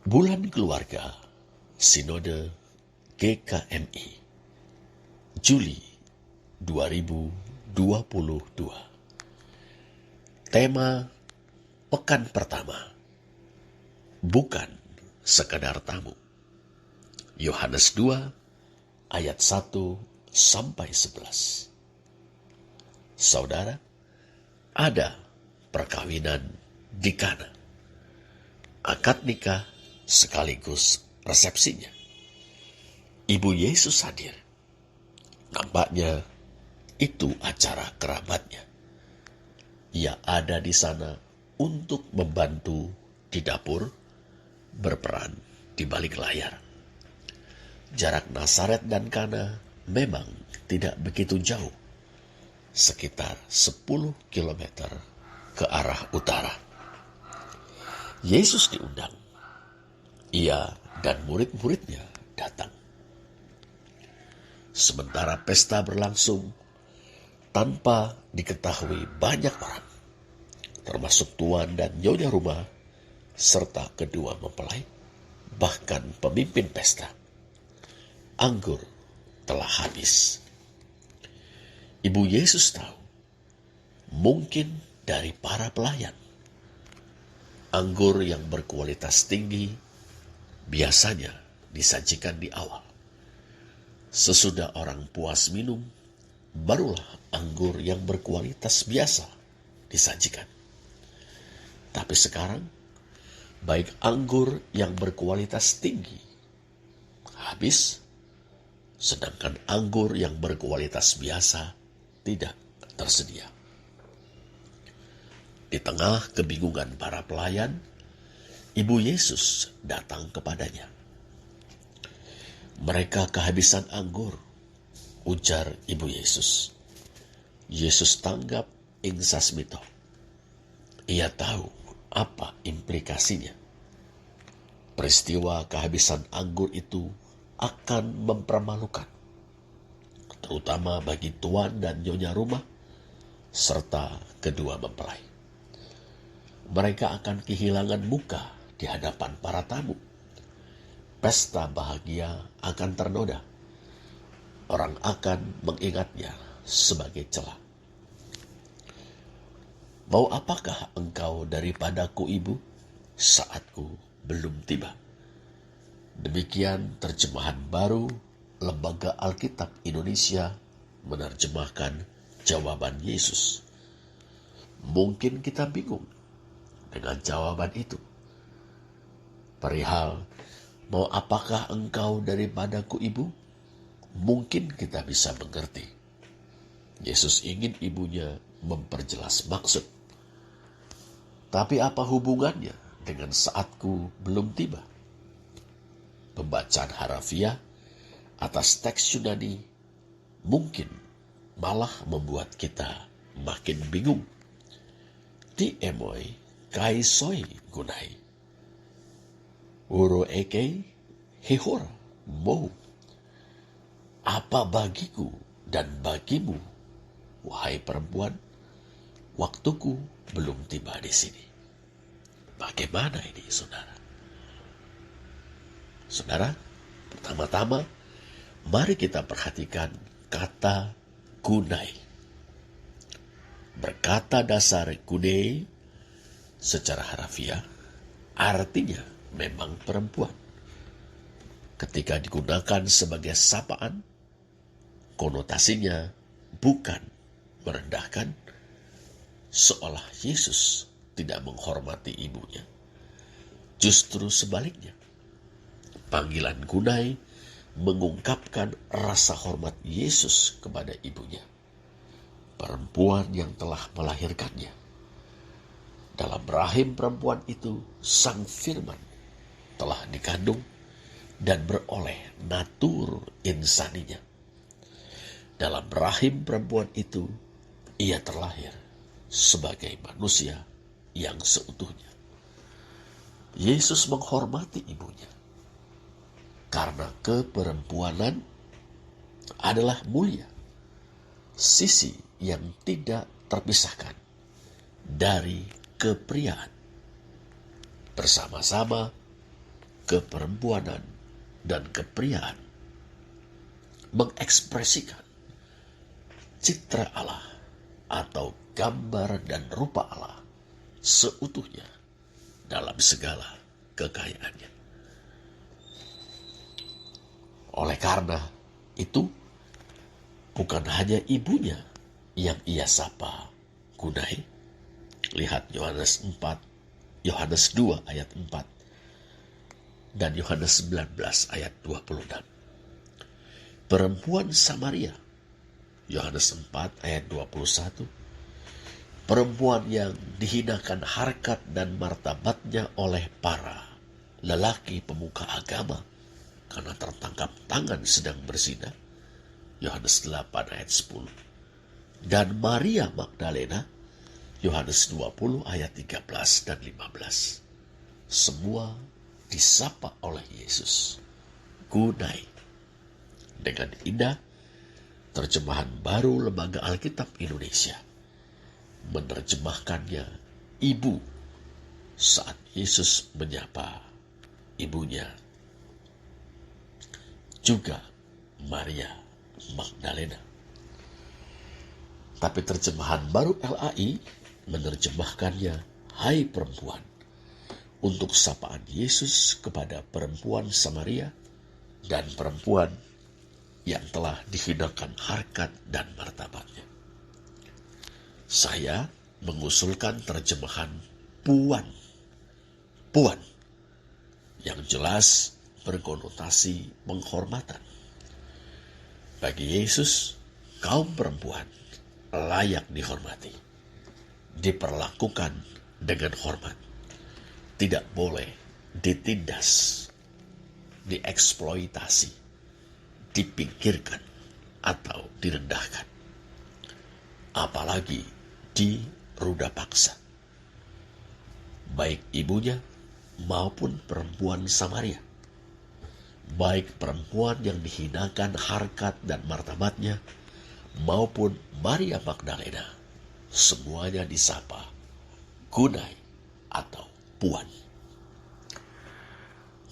Bulan Keluarga Sinode GKMI Juli 2022. Tema pekan pertama, bukan sekedar tamu. Yohanes 2 ayat 1 sampai 11. Saudara, ada perkawinan di Kana. Akad nikah sekaligus resepsinya. Ibu Yesus hadir. Nampaknya itu acara kerabatnya. Ia ada di sana untuk membantu di dapur, berperan di balik layar. Jarak Nazaret dan Kana memang tidak begitu jauh, sekitar 10 kilometer ke arah utara. Yesus diundang. Ia dan murid-muridnya datang. Sementara pesta berlangsung, tanpa diketahui banyak orang, termasuk tuan dan nyonya rumah, serta kedua mempelai, bahkan pemimpin pesta, anggur telah habis. Ibu Yesus tahu, mungkin dari para pelayan, anggur yang berkualitas tinggi biasanya disajikan di awal. Sesudah orang puas minum, barulah anggur yang berkualitas biasa disajikan. Tapi sekarang, baik anggur yang berkualitas tinggi habis, sedangkan anggur yang berkualitas biasa tidak tersedia. Di tengah kebingungan para pelayan, Ibu Yesus datang kepadanya. Mereka kehabisan anggur, ujar Ibu Yesus. Yesus tanggap ing sasmito. Ia tahu apa implikasinya. Peristiwa kehabisan anggur itu akan mempermalukan, terutama bagi tuan dan nyonya rumah, serta kedua mempelai. Mereka akan kehilangan muka di hadapan para tamu. Pesta bahagia akan ternoda. Orang akan mengingatnya sebagai celah. Mau apakah engkau daripadaku, ibu, saatku belum tiba? Demikian terjemahan baru Lembaga Alkitab Indonesia menerjemahkan jawaban Yesus. Mungkin kita bingung dengan jawaban itu. Perihal, mau apakah engkau daripadaku, ibu? Mungkin kita bisa mengerti. Yesus ingin ibunya memperjelas maksud. Tapi apa hubungannya dengan saatku belum tiba? Pembacaan harafiah atas teks Yunani mungkin malah membuat kita makin bingung. Ti emoi kai soi gunai. Uro eke hehora mau. Apa bagiku dan bagimu, wahai perempuan, waktuku belum tiba di sini. Bagaimana ini, saudara? Saudara, pertama-tama, mari kita perhatikan kata gunai. Berkata dasar gunai secara harafiah artinya memang perempuan. Ketika digunakan sebagai sapaan, konotasinya bukan merendahkan, seolah Yesus tidak menghormati ibunya. Justru sebaliknya, panggilan gunai mengungkapkan rasa hormat Yesus kepada ibunya, perempuan yang telah melahirkannya. Dalam rahim perempuan itu, sang firman telah dikandung dan beroleh natur insaninya. Dalam rahim perempuan itu, ia terlahir sebagai manusia yang seutuhnya. Yesus menghormati ibunya karena keperempuanan adalah mulia, sisi yang tidak terpisahkan dari kepriaan. Bersama-sama keperempuanan, dan kepriaan, mengekspresikan citra Allah atau gambar dan rupa Allah seutuhnya dalam segala kekayaannya. Oleh karena itu, bukan hanya ibunya yang ia sapa Gunai. Lihat Yohanes 2 ayat 4 dan Yohanes 19 ayat 26. Perempuan Samaria, Yohanes 4 ayat 21. Perempuan yang dihinakan harkat dan martabatnya oleh para lelaki pemuka agama karena tertangkap tangan sedang berzina, Yohanes 8 ayat 10. Dan Maria Magdalena, Yohanes 20 ayat 13 dan 15. Semua disapa oleh Yesus Gunai. Dengan indah, terjemahan baru Lembaga Alkitab Indonesia menerjemahkannya ibu saat Yesus menyapa ibunya, juga Maria Magdalena. Tapi terjemahan baru LAI menerjemahkannya hai perempuan, untuk sapaan Yesus kepada perempuan Samaria dan perempuan yang telah dihinakan harkat dan martabatnya. Saya mengusulkan terjemahan puan, yang jelas berkonotasi penghormatan. Bagi Yesus, kaum perempuan layak dihormati, diperlakukan dengan hormat, tidak boleh ditindas, dieksploitasi, dipinggirkan, atau direndahkan, apalagi diruda paksa. Baik ibunya maupun perempuan Samaria, baik perempuan yang dihinakan harkat dan martabatnya maupun Maria Magdalena, semuanya disapa Gunai atau puan.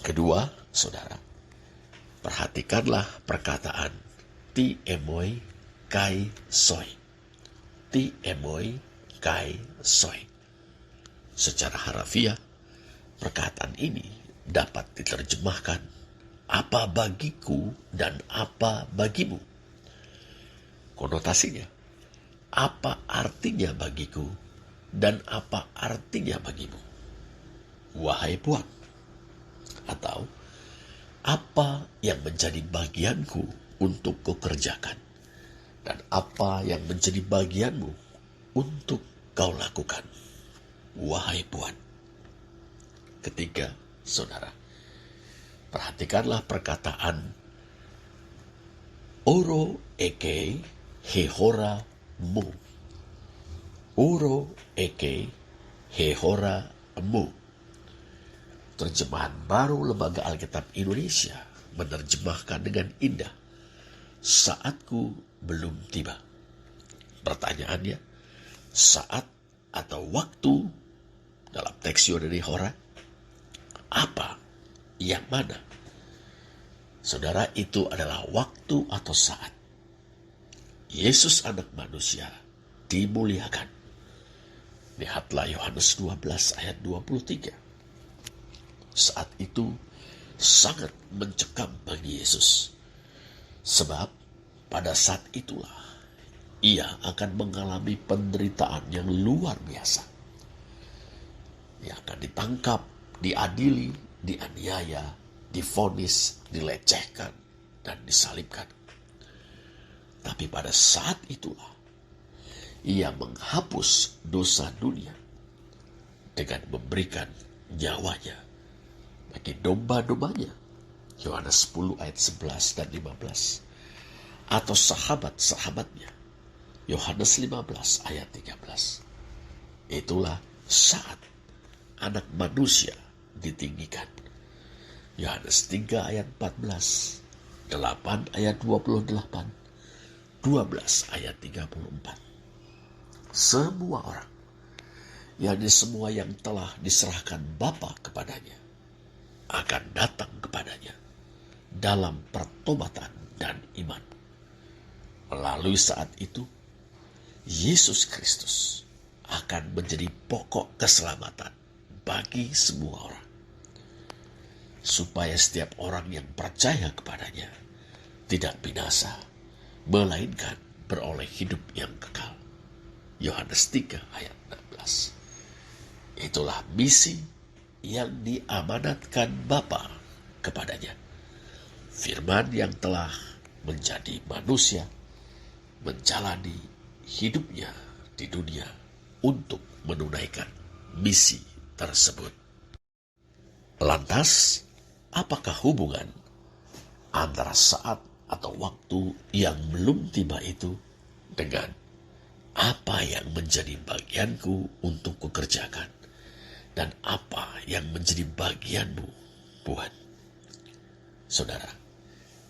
Kedua, saudara, perhatikanlah perkataan ti emoi kai soi. Ti emoi kai soi. Secara harafiah, perkataan ini dapat diterjemahkan apa bagiku dan apa bagimu. Konotasinya, apa artinya bagiku dan apa artinya bagimu, wahai puan. Atau, apa yang menjadi bagianku untuk kukerjakan dan apa yang menjadi bagianmu untuk kau lakukan, wahai puan. Ketiga, saudara, perhatikanlah perkataan oro eke hehora mu. Oro eke hehora mu. Terjemahan baru Lembaga Alkitab Indonesia menerjemahkan dengan indah, saatku belum tiba. Pertanyaannya, saat atau waktu dalam teks Yunani Hora, apa yang mana? Saudara, itu adalah waktu atau saat Yesus anak manusia dimuliakan. Lihatlah Yohanes 12 ayat 23. Saat itu sangat mencekam bagi Yesus, sebab pada saat itulah ia akan mengalami penderitaan yang luar biasa. Ia akan ditangkap, diadili, dianiaya, divonis, dilecehkan, dan disalibkan. Tapi pada saat itulah ia menghapus dosa dunia dengan memberikan nyawanya bagi domba-dombanya. Yohanes 10 ayat 11 dan 15. Atau sahabat-sahabatnya. Yohanes 15 ayat 13. Itulah saat anak manusia ditinggikan. Yohanes 3 ayat 14, 8 ayat 28, 12 ayat 34. Semua orang, yakni semua yang telah diserahkan Bapa kepadanya, akan datang kepadanya dalam pertobatan dan iman. Melalui saat itu, Yesus Kristus akan menjadi pokok keselamatan bagi semua orang, supaya setiap orang yang percaya kepadanya tidak binasa, melainkan beroleh hidup yang kekal. Yohanes 3 ayat 16. Itulah misi yang diamanatkan Bapa kepadanya. Firman yang telah menjadi manusia, menjalani hidupnya di dunia untuk menunaikan misi tersebut. Lantas, apakah hubungan antara saat atau waktu yang belum tiba itu dengan apa yang menjadi bagianku untuk kukerjakan dan apa yang menjadi bagianmu, Tuhan? Saudara,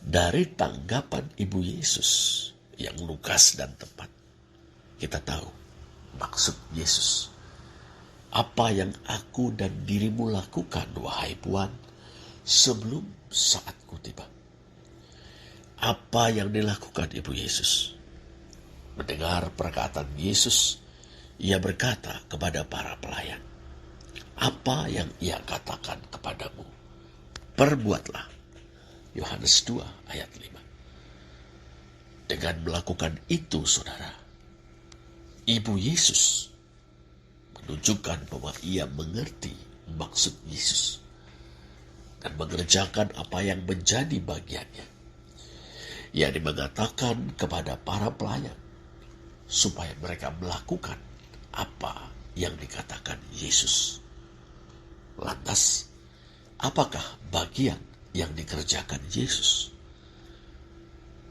dari tanggapan Ibu Yesus yang lugas dan tepat, kita tahu maksud Yesus. Apa yang aku dan dirimu lakukan, wahai Tuhan, sebelum saatku tiba? Apa yang dilakukan Ibu Yesus? Mendengar perkataan Yesus, ia berkata kepada para pelayan, apa yang ia katakan kepadamu, perbuatlah. Yohanes 2 ayat 5. Dengan melakukan itu, saudara, Ibu Yesus menunjukkan bahwa ia mengerti maksud Yesus dan mengerjakan apa yang menjadi bagiannya. Ia mengatakan kepada para pelayan supaya mereka melakukan apa yang dikatakan Yesus. Lantas, apakah bagian yang dikerjakan Yesus?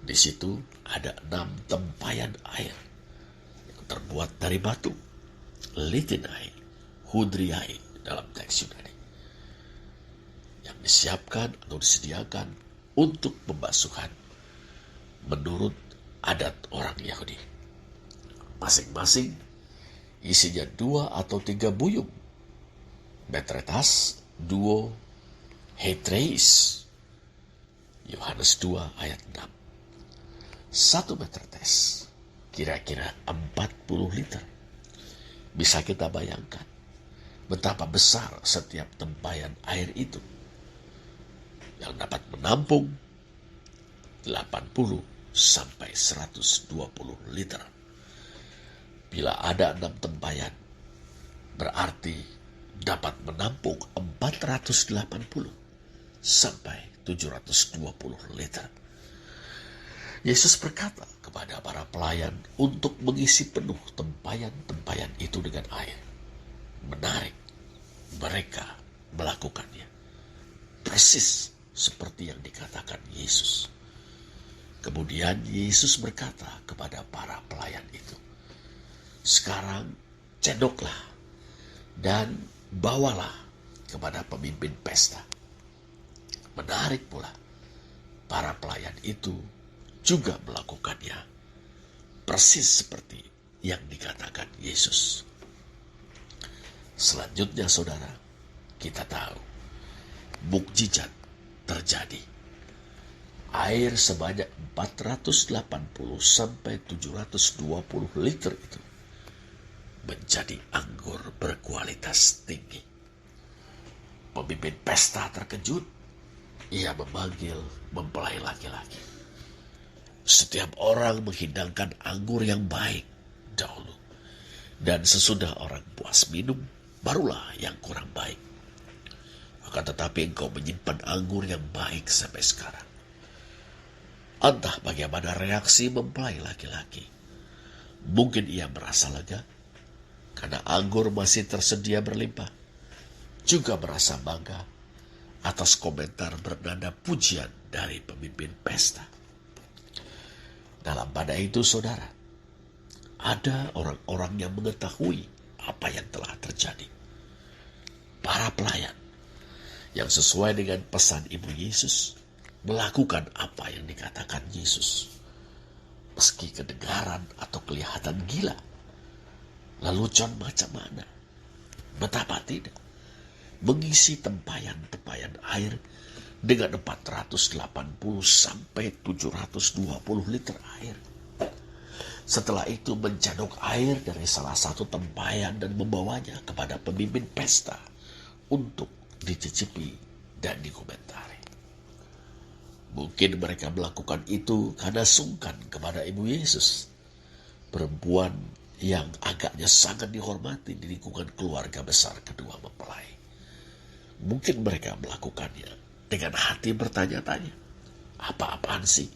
Di situ ada 6 tempayan air yang terbuat dari batu, litinai, hudriai dalam teks Yunani, yang disiapkan atau disediakan untuk pembasuhan menurut adat orang Yahudi. Masing-masing isinya 2 atau 3 buyung, metretas, duo, hetreis. Yohanes 2 ayat 6. 1 metretes, kira-kira 40 liter. Bisa kita bayangkan betapa besar setiap tempayan air itu, yang dapat menampung 80 sampai 120 liter. Bila ada 6 tempayan, berarti dapat menampung 480 sampai 720 liter. Yesus berkata kepada para pelayan untuk mengisi penuh tempayan-tempayan itu dengan air. Menarik, mereka melakukannya persis seperti yang dikatakan Yesus. Kemudian Yesus berkata kepada para pelayan itu, sekarang cendoklah dan bawalah kepada pemimpin pesta. Menarik pula, para pelayan itu juga melakukannya persis seperti yang dikatakan Yesus. Selanjutnya, saudara, kita tahu mukjizat terjadi. Air sebanyak 480 sampai 720 liter itu menjadi anggur berkualitas tinggi. Pemimpin pesta terkejut. Ia memanggil mempelai laki-laki. Setiap orang menghidangkan anggur yang baik dahulu, dan sesudah orang puas minum, barulah yang kurang baik. Akan tetapi engkau menyimpan anggur yang baik sampai sekarang. Entah bagaimana reaksi mempelai laki-laki. Mungkin ia merasa lega karena anggur masih tersedia berlimpah. Juga merasa bangga atas komentar bernada pujian dari pemimpin pesta. Dalam pada itu, saudara, ada orang-orang yang mengetahui apa yang telah terjadi. Para pelayan yang sesuai dengan pesan Ibu Yesus melakukan apa yang dikatakan Yesus. Meski kedengaran atau kelihatan gila, lelucon macam mana, betapa tidak. mengisi tempayan-tempayan air dengan 480 sampai 720 liter air. Setelah itu menjadok air dari salah satu tempayan dan membawanya kepada pemimpin pesta untuk dicicipi dan dikomentari. Mungkin mereka melakukan itu karena sungkan kepada Ibu Yesus, perempuan yang agaknya sangat dihormati di lingkungan keluarga besar kedua mempelai. Mungkin mereka melakukannya dengan hati bertanya-tanya, apa-apaan sih?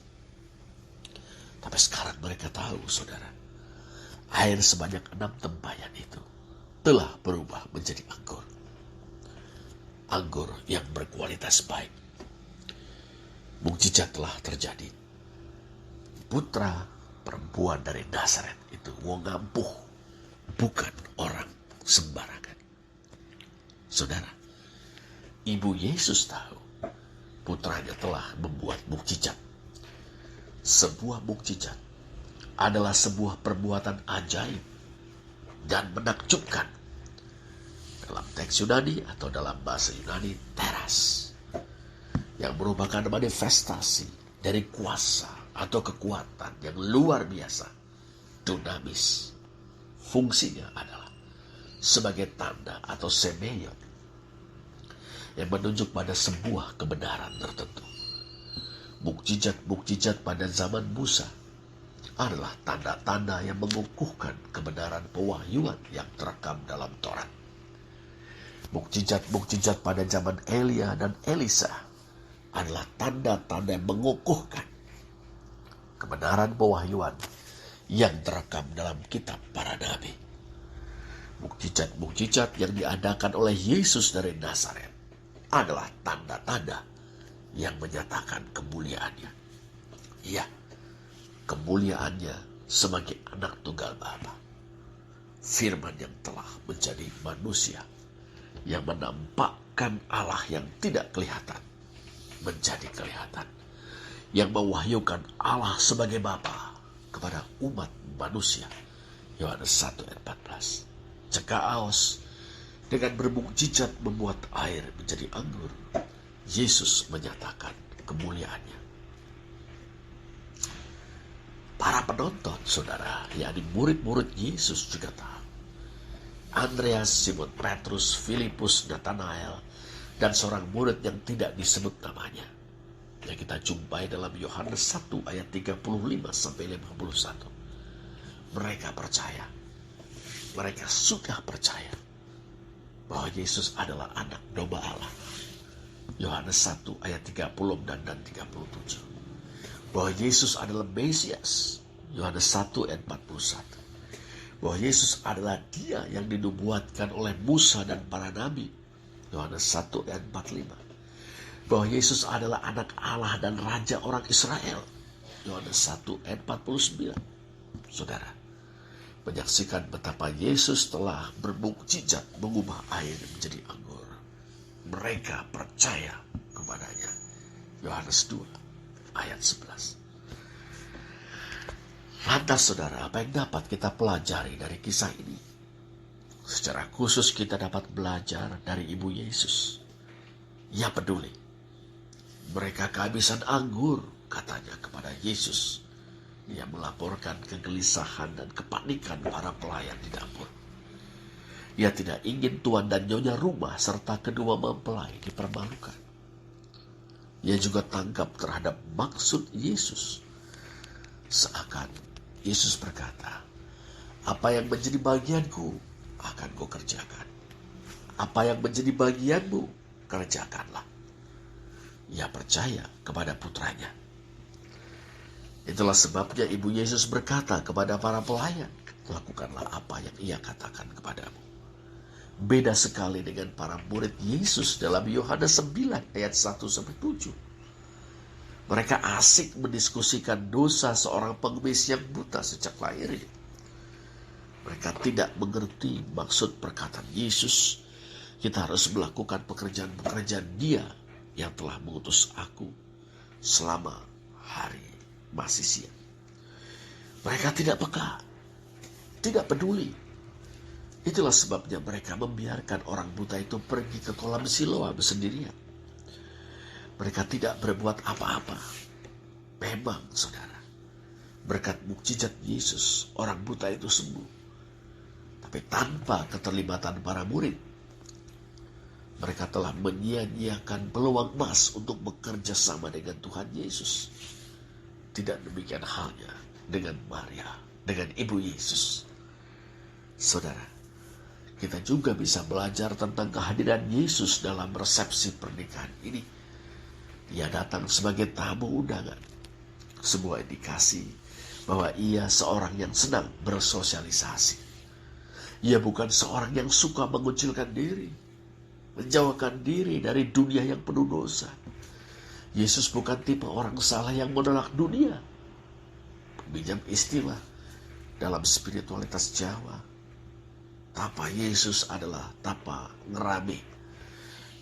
Tapi sekarang mereka tahu, saudara, air sebanyak 6 tempayan itu telah berubah menjadi anggur. Anggur yang berkualitas baik. Mukjizat telah terjadi. Putra perempuan dari Nazaret itu wong ampuh, bukan orang sembarangan. Saudara, Ibu Yesus tahu putranya telah membuat mukjizat. Sebuah mukjizat adalah sebuah perbuatan ajaib dan menakjubkan. Dalam teks Yunani atau dalam bahasa Yunani, teras, yang merupakan manifestasi dari kuasa atau kekuatan yang luar biasa, dunamis. Fungsinya adalah sebagai tanda atau semeion yang menunjuk pada sebuah kebenaran tertentu. Mukjizat-mukjizat pada zaman Musa adalah tanda-tanda yang mengukuhkan kebenaran pewahyuan yang terekam dalam Taurat. Mukjizat-mukjizat pada zaman Elia dan Elisa adalah tanda-tanda yang mengukuhkan kebenaran pewahyuan yang terekam dalam kitab para nabi. Mukjizat-mukjizat yang diadakan oleh Yesus dari Nazaret adalah tanda-tanda yang menyatakan kemuliaannya. Ya, kemuliaannya sebagai anak tunggal Bapa. Firman yang telah menjadi manusia, yang menampakkan Allah yang tidak kelihatan menjadi kelihatan, yang mewahyukan Allah sebagai Bapa kepada umat manusia. Yohanes 1 ayat 14. Cekaos dengan bermukjizat membuat air menjadi anggur. Yesus menyatakan kemuliaannya. Para penonton, saudara, yakni murid-murid Yesus juga tahu. Andreas, Simon Petrus, Filipus, Nathanael, dan seorang murid yang tidak disebut namanya, yang kita jumpai dalam Yohanes 1 ayat 35 sampai 51. Mereka percaya. Mereka sudah percaya bahwa Yesus adalah anak domba Allah. Yohanes 1 ayat 30 dan 37. Bahwa Yesus adalah Mesias. Yohanes 1 ayat 41. Bahwa Yesus adalah Dia yang dinubuatkan oleh Musa dan para nabi. Yohanes 1 ayat 45. Bahwa Yesus adalah anak Allah dan Raja orang Israel. Yohanes 1 ayat 49. Saudara, menyaksikan betapa Yesus telah bermukjizat mengubah air menjadi anggur. Mereka percaya kepadanya. Yohanes 2 ayat 11. Lantas saudara, apa yang dapat kita pelajari dari kisah ini? Secara khusus kita dapat belajar dari Ibu Yesus. Ia peduli. Mereka kehabisan anggur, katanya kepada Yesus. Ia melaporkan kegelisahan dan kepanikan para pelayan di dapur. Ia tidak ingin tuan dan nyonya rumah serta kedua mempelai dipermalukan. Ia juga tanggap terhadap maksud Yesus. Seakan Yesus berkata, apa yang menjadi bagianku akan kau kerjakan. Apa yang menjadi bagianmu, kerjakanlah. Ia percaya kepada putranya. Itulah sebabnya Ibu Yesus berkata kepada para pelayan, lakukanlah apa yang ia katakan kepadamu. Beda sekali dengan para murid Yesus dalam Yohanes 9 ayat 1-7. Mereka asik mendiskusikan dosa seorang pengemis yang buta sejak lahirnya. Mereka tidak mengerti maksud perkataan Yesus. Kita harus melakukan pekerjaan-pekerjaan Dia yang telah mengutus aku selama hari masih siang. Mereka tidak peka, tidak peduli. Itulah sebabnya mereka membiarkan orang buta itu pergi ke kolam Siloam sendirian. Mereka tidak berbuat apa-apa. Memang, saudara, berkat mukjizat Yesus, orang buta itu sembuh. Tapi tanpa keterlibatan para murid, mereka telah menyia-nyiakan peluang emas untuk bekerja sama dengan Tuhan Yesus. Tidak demikian halnya dengan Maria, dengan Ibu Yesus. Saudara, kita juga bisa belajar tentang kehadiran Yesus dalam resepsi pernikahan ini. Ia datang sebagai tamu undangan, sebuah indikasi bahwa ia seorang yang senang bersosialisasi. Ia bukan seorang yang suka mengucilkan diri, menjauhkan diri dari dunia yang penuh dosa. Yesus bukan tipe orang salah yang menolak dunia. Pinjam istilah dalam spiritualitas Jawa, tapa Yesus adalah tapa ngerame,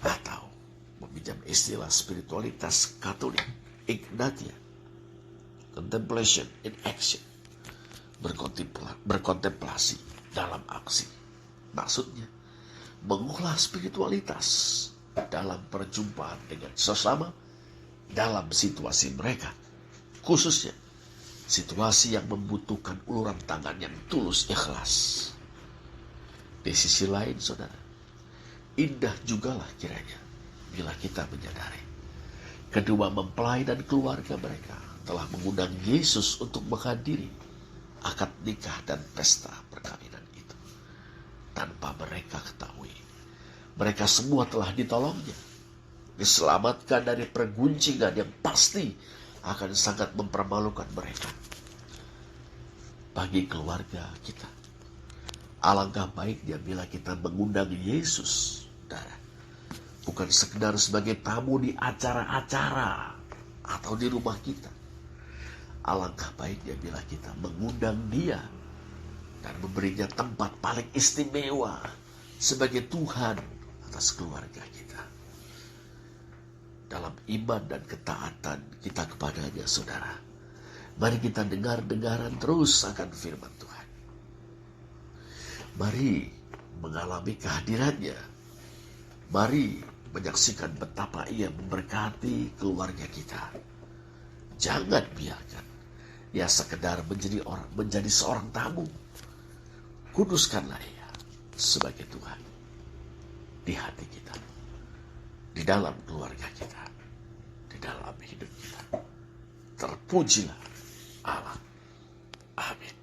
atau meminjam istilah spiritualitas Katolik, Ignatia, contemplation in action, berkontemplasi dalam aksi. Maksudnya, mengolah spiritualitas dalam perjumpaan dengan sesama dalam situasi mereka, khususnya situasi yang membutuhkan uluran tangan yang tulus ikhlas. Di sisi lain, saudara, indah jugalah kiranya bila kita menyadari kedua mempelai dan keluarga mereka telah mengundang Yesus untuk menghadiri akad nikah dan pesta perkawinan itu. Tanpa mereka ketahui, mereka semua telah ditolongnya, diselamatkan dari perguncingan yang pasti akan sangat mempermalukan mereka. Bagi keluarga kita, alangkah baiknya bila kita mengundang Yesus, saudara, bukan sekedar sebagai tamu di acara-acara atau di rumah kita. Alangkah baiknya bila kita mengundang Dia dan memberinya tempat paling istimewa sebagai Tuhan atas keluarga kita. Dalam iman dan ketaatan kita kepadanya, saudara, mari kita dengar-dengaran terus akan firman Tuhan. Mari mengalami kehadirannya. Mari menyaksikan betapa ia memberkati keluarga kita. Jangan biarkan ia sekedar menjadi seorang tamu. Kuduskanlah ia sebagai Tuhan di hati kita, di dalam keluarga kita, di dalam hidup kita. Terpujilah Allah. Amin.